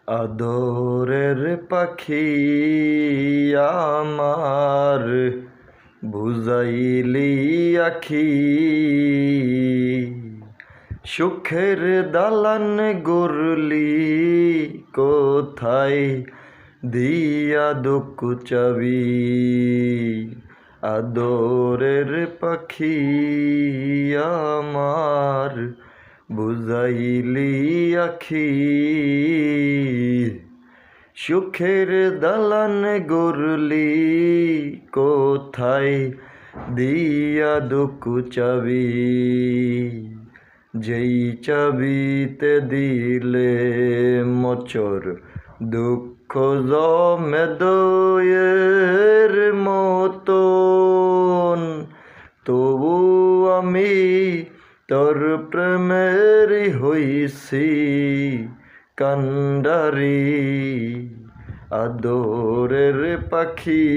আদরের পাখি আমার বুঝাইলি আখি, সুখের দালান গড়লি কোথায় দিয়া দুঃখ চাবি। আদরের পাখি আমার বুঝাইলি আখি, সুখের দালান গড়লি কোথায় দিয়া দুঃখ চাবি। যেই চাবিতে দিলে মোচর দুঃখ জমে দইয়ের মতন, তবু আমি তোর প্রেমেরই হইছি কান্ডারি। আদরের পাখি